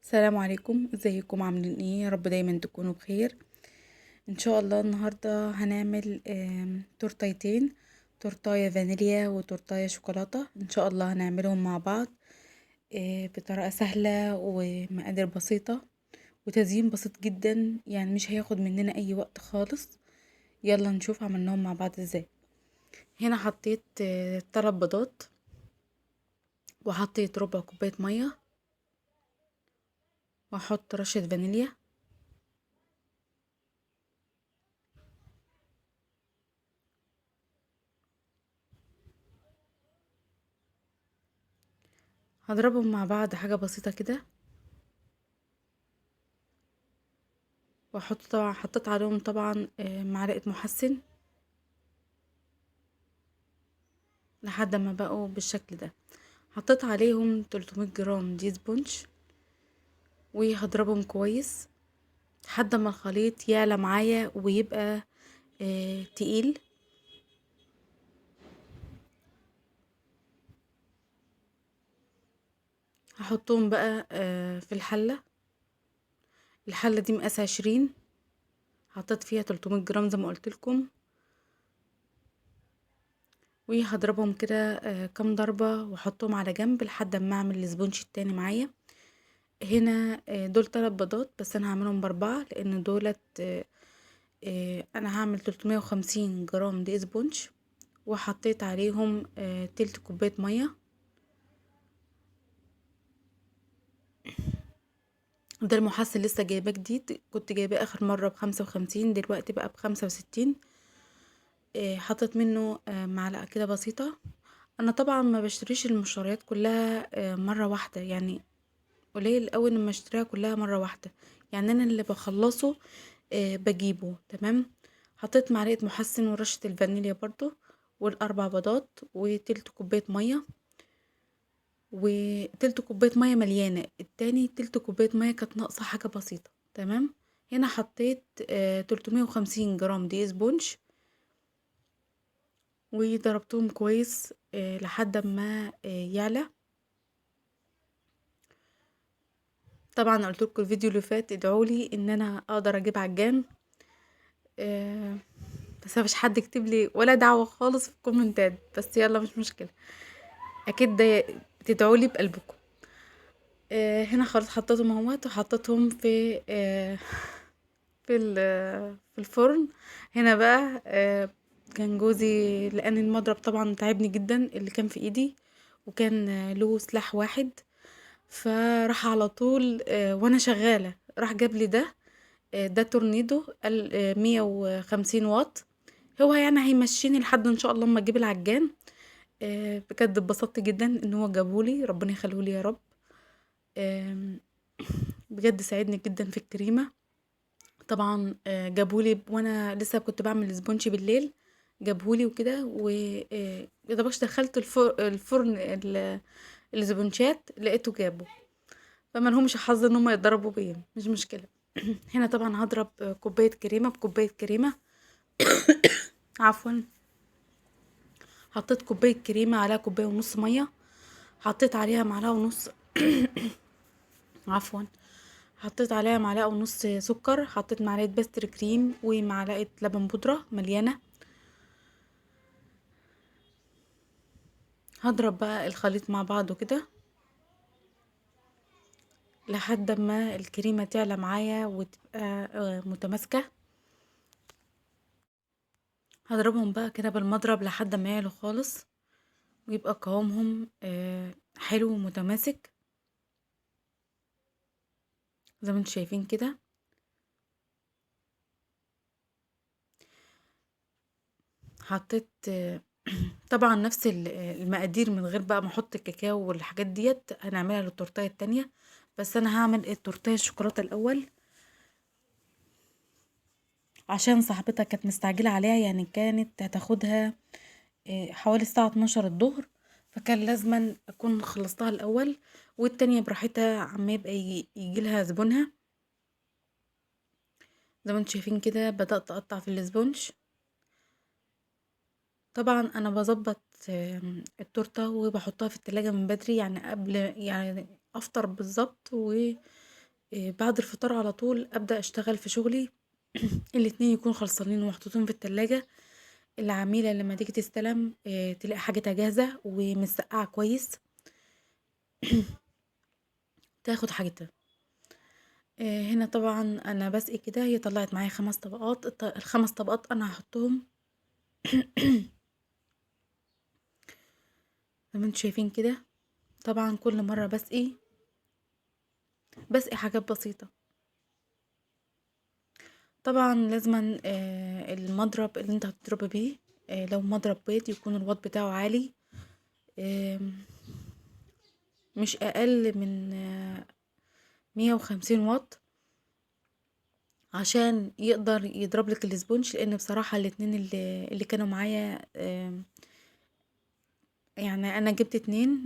السلام عليكم، ازيكم عاملين ايه؟ يا رب دايما تكونوا بخير. ان شاء الله النهارده هنعمل تورتيتين، تورتايه فانيليا وتورتايه شوكولاته. ان شاء الله هنعملهم مع بعض بطريقه سهله ومقادير بسيطه وتزيين بسيط جدا، يعني مش هياخد مننا اي وقت خالص. يلا نشوف عملناهم مع بعض ازاي. هنا حطيت 3 بيضات، وحطيت ربع كوبايه ميه، واحط رشه فانيليا. هضربهم مع بعض حاجه بسيطه كده، واحط طبعا حطيت عليهم طبعا معلقه محسن لحد ما بقوا بالشكل ده. حطيت عليهم 300 جرام دي سبونج، وهضربهم كويس لحد ما الخليط يعلى معايا ويبقى تقيل. هحطهم بقى في الحله دي مقاس 20، حطيت فيها 300 جرام زي ما قلت لكم، وهضربهم كده كام ضربه واحطهم على جنب لحد ما اعمل السبونج التاني معايا. هنا دول 3 بيضات، بس انا هعملهم ب4 لان دولت انا هعمل 350 جرام دي سبونج، وحطيت عليهم تلت كوباية مية. ده المحسن لسه جايباه جديد، كنت جايباه اخر مرة ب55، دلوقتي بقى ب65. حطيت منه معلقة كده بسيطة. انا طبعا ما بشتريش المشتريات كلها مرة واحدة، يعني قليل قوي لما اشتريها كلها مرة واحدة، يعني انا اللي بخلصه بجيبه تمام. حطيت معلقة محسن ورشة الفانيليا برضو، وال4 بيضات وتلت كوباية مية، وتلت كوباية مية مليانة، التاني تلت كوباية مية كانت ناقصة حاجة بسيطة تمام. هنا حطيت 350 جرام دي سبونج، وضربتهم كويس لحد ما يعلى. طبعا قلت لكم الفيديو اللي فات ادعولي ان انا اقدر اجيب عجان، آه، بس مفيش حد يكتب لي ولا دعوة خالص في الكومنتات، بس يلا مش مشكلة، اكيد ده بتدعولي بقلبكم. هنا خلاص حطيتهم اهوت، وحطيتهم في الفرن. هنا بقى كان جوزي لان المضرب طبعا تعبني جدا اللي كان في ايدي، وكان له سلاح واحد، فراح على طول وانا شغالة راح جاب لي ده تورنيدو 150 واط. هو يعني هيمشيني لحد ان شاء الله اما اجيب العجان. بجد اتبسطت جدا ان هو جابهولي، ربنا يخليهولي يا رب. آم، بجد ساعدني جدا في الكريمة. طبعا جابهولي وانا لسه كنت بعمل سبونج بالليل، جابهولي وكده، و يا دوبك دخلت الفرن السبونشات لقيته جابه، فما لهمش حظ ان هم يتضربوا بيا، مش مشكلة. هنا طبعا هضرب كوباية كريمة بكوباية كريمة. عفوا، حطيت كوباية كريمة عليها كوباية ونص مية، حطيت عليها معلقة ونص عفوا، حطيت عليها معلقة ونص سكر، حطيت معلقة باستر كريم ومعلقة لبن بودرة مليانة. هضرب بقى الخليط مع بعضه كده لحد ما الكريمة تعلى معايا وتبقى متماسكة. هضربهم بقى كده بالمضرب لحد ما يعلوا خالص، ويبقى قوامهم حلو ومتماسك زي ما انتم شايفين كده. حطيت طبعا نفس المقادير من غير بقى ما احط الكاكاو والحاجات ديت هنعملها للتورتيه التانية، بس انا هعمل التورتيه الشوكولاته الاول عشان صاحبتها كانت مستعجله عليها، يعني كانت هتاخدها حوالي الساعه 12 الظهر، فكان لازما اكون خلصتها الاول، والتانية براحتها عما يبقى يجي لها زبونها. زي ما انتم شايفين كده بدأت اقطع في الاسبونج. طبعا انا بظبط التورته وبحطها في التلاجة من بدري، يعني قبل يعني افطر بالظبط، بعد الفطار على طول ابدا اشتغل في شغلي. الاتنين يكونوا خلصانين ومحطوطين في التلاجة. العميلة لما تيجي تستلم تلاقي حاجتها جاهزة ومتسقعة كويس، تاخد حاجتها. هنا طبعا انا بسقي كده، هي طلعت معايا 5 طبقات. ال5 طبقات انا هحطهم زي ما انتوا شايفين كده. طبعا كل مرة بسقي حاجات بسيطة. طبعا لازما المضرب اللي انت هتضرب بيه، لو مضرب بيض يكون الواط بتاعه عالي، آم، مش اقل من 150 واط، عشان يقدر يضرب لك الاسبونج. لان بصراحة الاتنين اللي كانوا معايا، يعني انا جبت 2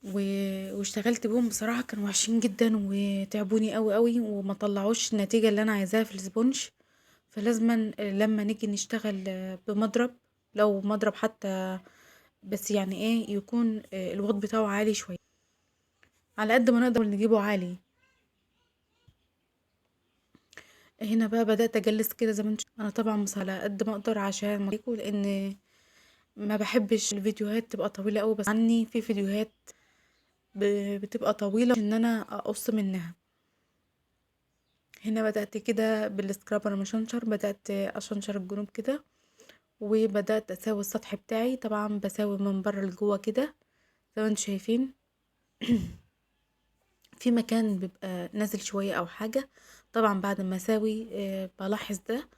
واشتغلت بيهم. بصراحة كانوا وحشين جدا وتعبوني قوي قوي وما طلعوش النتيجة اللي انا عايزاها في الاسبونج. فلازما لما نيجي نشتغل بمضرب، لو مضرب حتى، بس يعني ايه يكون الواط بتاعه عالي شوية، على قد ما نقدر نجيبه عالي. هنا بقى بدأت اجلس كده زي ما انتم. انا طبعا مش على قد ما اقدر عشان ما أوريكم، لان ما بحبش الفيديوهات تبقى طويلة قوي. بس عني في فيديوهات بتبقى طويلة ان انا اقص منها. هنا بدأت كده بالسكرابر مشنشر، بدأت اشنشر الجنوب كده، وبدأت اساوي السطح بتاعي. طبعا بساوي من بره لجوه كده زي ما انتم شايفين. في مكان بيبقى نازل شوية او حاجة، طبعا بعد ما اساوي بلاحظ ده،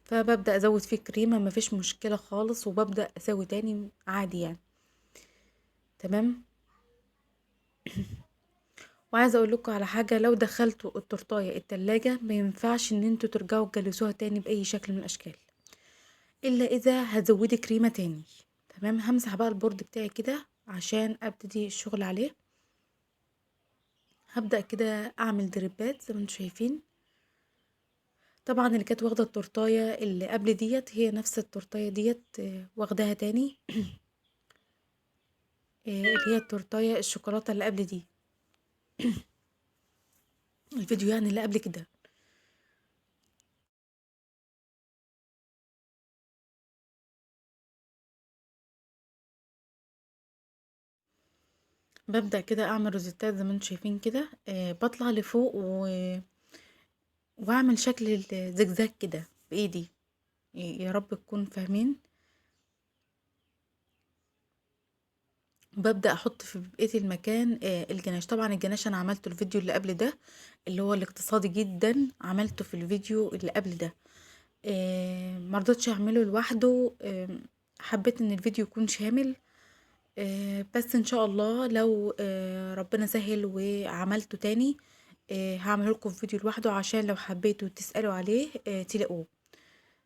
فببدأ ازود فيه كريمة، مفيش مشكلة خالص، وببدأ اساوي تاني عادي يعني. تمام. وعايزة اقول لكم على حاجة، لو دخلتوا التورتاية التلاجة ما ينفعش ان انتوا ترجعوا تجلسوها تاني باي شكل من الاشكال، الا اذا هتزودي كريمة تاني. تمام. همسح بقى البورد بتاعي كده عشان ابتدي الشغل عليه. هبدأ كده اعمل دريبات زي ما انتم شايفين. طبعا اللي كانت واخدة التورتاية اللي قبل ديت هي نفس التورتاية ديت واخداها تاني. اللي هي التورتاية الشوكولاتة اللي قبل دي، الفيديو يعني اللي قبل كده. ببدأ كده اعمل روزيتات زي ما انتم شايفين كده. بطلع لفوق واعمل شكل الزجزاج كده بايدي. يا رب تكون فاهمين. ببدأ احط في بقية المكان الجناش. طبعا الجناش انا عملته الفيديو اللي قبل ده، اللي هو الاقتصادي جدا، عملته في الفيديو اللي قبل ده. مرضتش اعمله لوحده. حبيت ان الفيديو يكون شامل. بس ان شاء الله لو ربنا سهل وعملته تاني، هعمله لكم في فيديو لوحده عشان لو حبيتوا تسألوا عليه تلاقوه.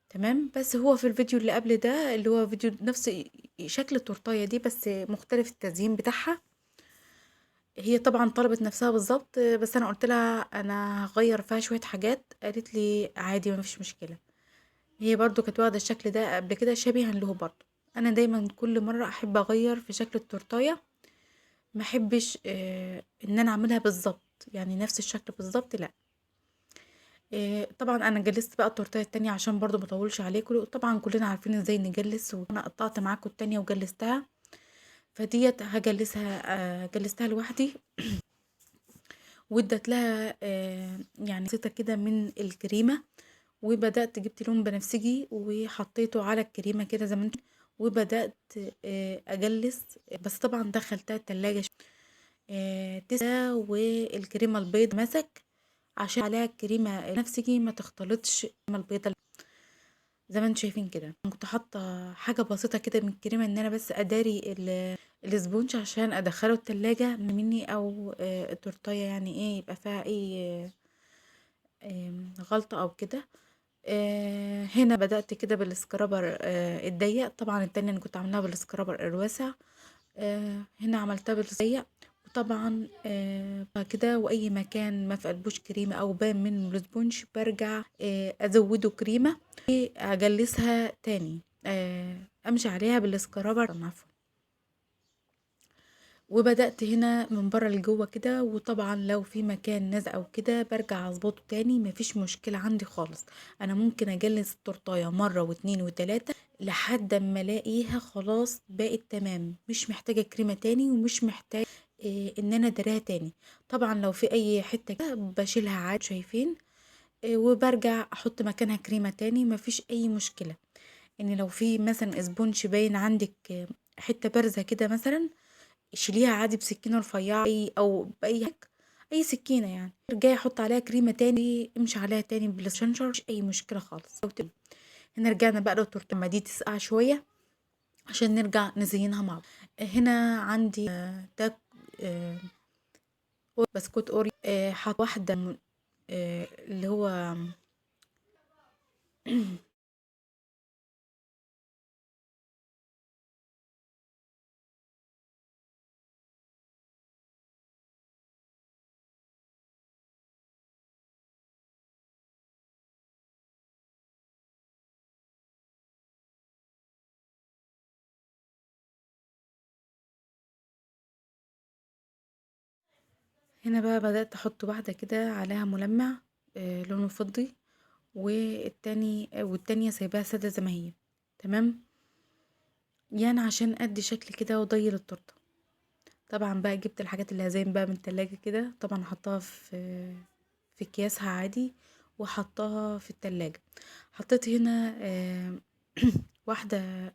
تمام. بس هو في الفيديو اللي قبل ده، اللي هو فيديو نفس شكل التورتايه دي بس مختلف التزيين بتاعها. هي طبعا طلبت نفسها بالظبط، بس انا قلت لها انا هغير فيها شويه حاجات، قالت لي عادي ما فيش مشكله. هي برضو كانت واخده الشكل ده قبل كده شبيها له برضو. انا دايما كل مره احب اغير في شكل التورتايه، ما احبش ان انا اعملها بالظبط يعني نفس الشكل بالظبط، لا. طبعا انا جلست بقى التورتيه التانية عشان برضو مطولش عليكم. طبعا كلنا عارفين ازاي نجلس، وانا قطعت معاكم التانية وجلستها. فديت هجلسها، جلستها لوحدي. وادت لها يعني بسيطه كده من الكريمه. وبدات جبت لون بنفسجي وحطيته على الكريمه كده زي ما انتم. وبدات اجلس. بس طبعا دخلتها التلاجة تسا، والكريمه البيض مسك عشان عليها الكريمه البنفسجي ما تختلطش الكريمه البيضه زي ما انتم شايفين كده. كنت حاطه حاجه بسيطه كده من الكريمه ان انا بس اداري الاسبونج عشان ادخله التلاجة مني، او التورتيه يعني ايه يبقى فيها اي غلطه او كده. هنا بدأت كده بالسكرابر الضيق. طبعا التانية انا كنت عاملاها بالسكرابر الواسع. هنا عملتها بالضيق. وطبعا بعد كده واي مكان ما في قلبوش كريمه او بان منه الاسبونج برجع ازوده كريمه واجلسها تاني. امشي عليها بالسكرابر عفوا. وبدأت هنا من بره لجوه كده، وطبعا لو في مكان نازع او كده برجع اظبطه تاني، مفيش مشكلة عندي خالص. انا ممكن اجلس التورتايه مرة واتنين وتلاتة لحد اما الاقيها خلاص بقت تمام، مش محتاجة كريمة تاني ومش محتاجة ان انا اداريها تاني. طبعا لو في اي حتة كده بشيلها عادي شايفين، وبرجع احط مكانها كريمة تاني، مفيش اي مشكلة. ان لو في مثلا اسبونج باين عندك حتة بارزة كده مثلا، شيليها عادي بسكينة رفيعة او باي حاجة، اي سكينة يعني، ارجعي احط عليها كريمة تاني، امشي عليها تاني بالشنشر، مش اي مشكلة خالص. هنا رجعنا بقى للتورتة، لما دي تسقع شوية عشان نرجع نزينها مع بعض. هنا عندي ده بسكوت اوري، حط واحدة اللي هو هنا بقى بدأت احط واحدة كده عليها ملمع لونه فضي، والتانية سايباها سادة زي ما هي. تمام، يعني عشان ادي شكل كده وضي للتورته. طبعا بقى جبت الحاجات اللي هزين بقى من التلاجة كده، طبعا حطها في اكياسها عادي، وحطها في التلاجة. حطيت هنا واحدة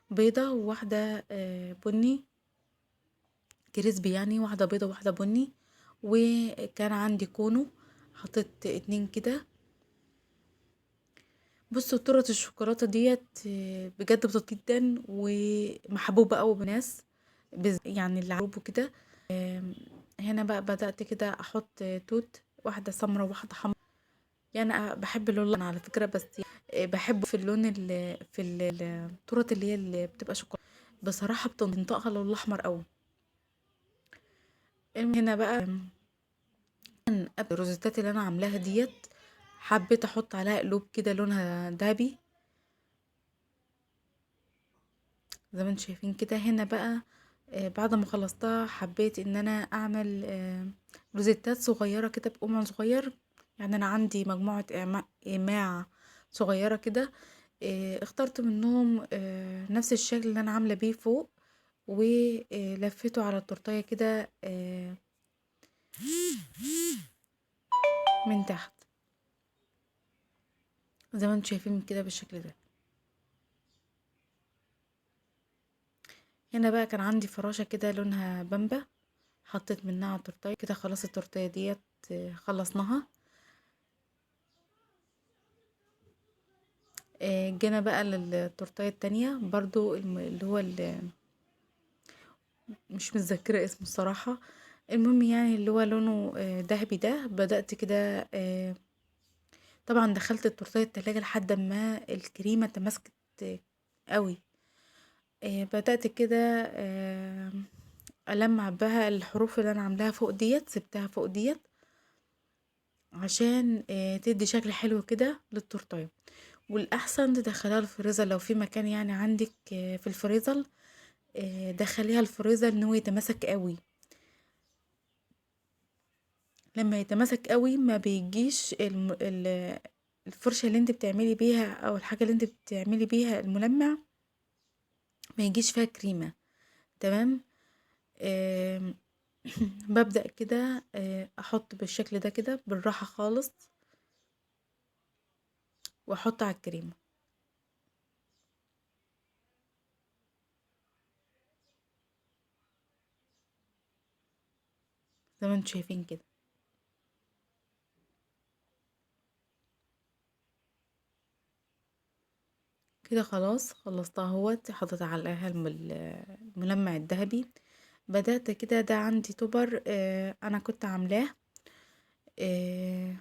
بيضة وواحدة بني كريسبي، يعني واحدة بيضة وواحدة بني. وكان عندي كونو، حطيت اتنين كده. بصوا تورته الشوكولاته ديت بجد بسيطه جدا ومحبوبه قوي بالناس، يعني اللي عروبه كده. هنا بقى بدأت كده احط توت، واحده سمرة وواحده حمرا. يعني أنا بحب اللون الأحمر على فكره، بس بحبه في اللون في التورت اللي هي اللي بتبقى شوكولاته، بصراحه بتنطقها اللون الاحمر قوي. هنا بقى الروزيتات اللي انا عاملاها ديت، حبيت احط عليها قلوب كده لونها دهبي زي ما انتم شايفين كده. هنا بقى بعد ما خلصتها حبيت ان انا اعمل روزيتات صغيرة كده بقمع صغير. يعني انا عندي مجموعة ايماع صغيرة كده، اخترت منهم نفس الشكل اللي انا عاملة بيه فوق، ولفيته على التورتية كده من تحت زي ما انتم شايفين كده بالشكل ده. هنا بقى كان عندي فراشة كده لونها بامبا، حطيت منها على التورتية كده. خلاص التورتية ديت خلصناها. جينا بقى للتورتية التانية برضو اللي هو مش متذكرة اسمه الصراحة. المهم يعني اللي هو لونه دهبي ده. بدأت كده طبعا دخلت التورتية التلاجة لحد ما الكريمة تماسكت قوي. بدأت كده ألمع بها الحروف اللي أنا عاملاها فوق ديت، سبتها فوق ديت عشان تدي شكل حلو كده للتورتية. والأحسن تدخليها الفريزر لو في مكان يعني عندك في الفريزر، دخليها الفريزر ان هو يتماسك قوي. لما يتماسك قوي ما بيجيش الفرشة اللي انت بتعملي بيها او الحاجة اللي انت بتعملي بيها الملمع ما يجيش فيها كريمة. تمام. آم، ببدأ كده احط بالشكل ده كده بالراحة خالص، واحط على الكريمة زي ما انتم شايفين كده. كده خلاص خلصتها اهوت، حطيت عليها الملمع الذهبي. بدأت كده، ده عندي توبر انا كنت عاملاه، آه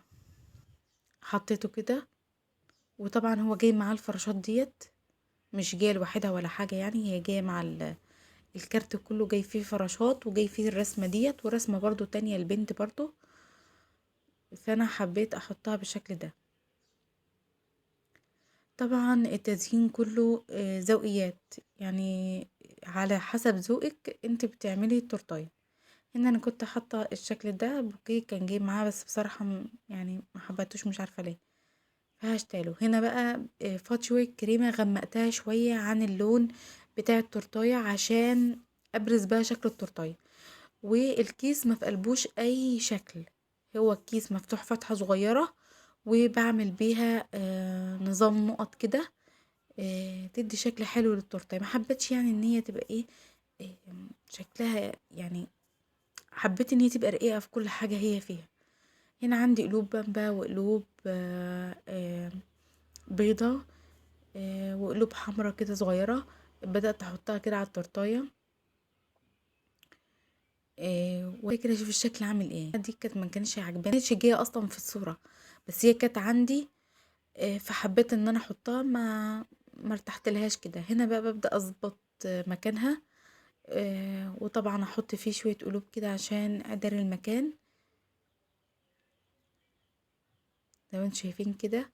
حطيته كده. وطبعا هو جاي معاه الفراشات ديت، مش جايه لوحدها ولا حاجه، يعني هي جايه مع الكارت كله، جاي فيه فراشات وجاي فيه الرسمه ديت ورسمه برضو تانية البنت برضو. فانا حبيت احطها بالشكل ده. طبعا التزيين كله ذوقيات، يعني على حسب ذوقك انت بتعملي التورتايه. هنا انا كنت حاطه الشكل ده بوكيه كان جاي معاه، بس بصراحه يعني ما حبيتوش، مش عارفه ليه، فهشتغله هنا بقى. فات شويه كريمه غمقتها شويه عن اللون بتاع التورتايه عشان ابرز بقى شكل التورتايه. والكيس ما في قلبوش اي شكل، هو الكيس مفتوح فتحة صغيرة، وبعمل بيها نظام نقط كده تدي شكل حلو للتورته. ما حبيتش يعني ان هي تبقى ايه آه، شكلها يعني، حبيت ان هي تبقى رقيقة في كل حاجة هي فيها. هنا عندي قلوب بامبا وقلوب بيضة وقلوب حمرا كده صغيرة، بدأت احطها كده على التورتايه. وهي كده شوف الشكل عامل ايه. دي كانت ما كانش عجباني، ما كانتش جايه اصلا في الصوره، بس هي كانت عندي فحبيت ان انا احطها. ما ارتحت لهاش كده. هنا بقى ببدأ اظبط مكانها، وطبعا احط فيه شويه قلوب كده عشان اداري المكان زي ما انتم شايفين كده.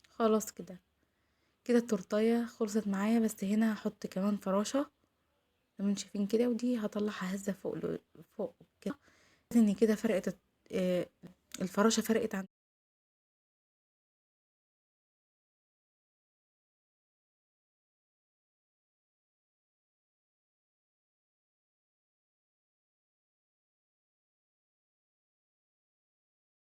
خلاص كده، كده التورتايه خلصت معايا، بس هنا هحط كمان فراشه زي ما انتم شايفين كده، ودي هطلعها هزه فوق فوق كده ان كده فرقت. آه، الفراشه فرقت عن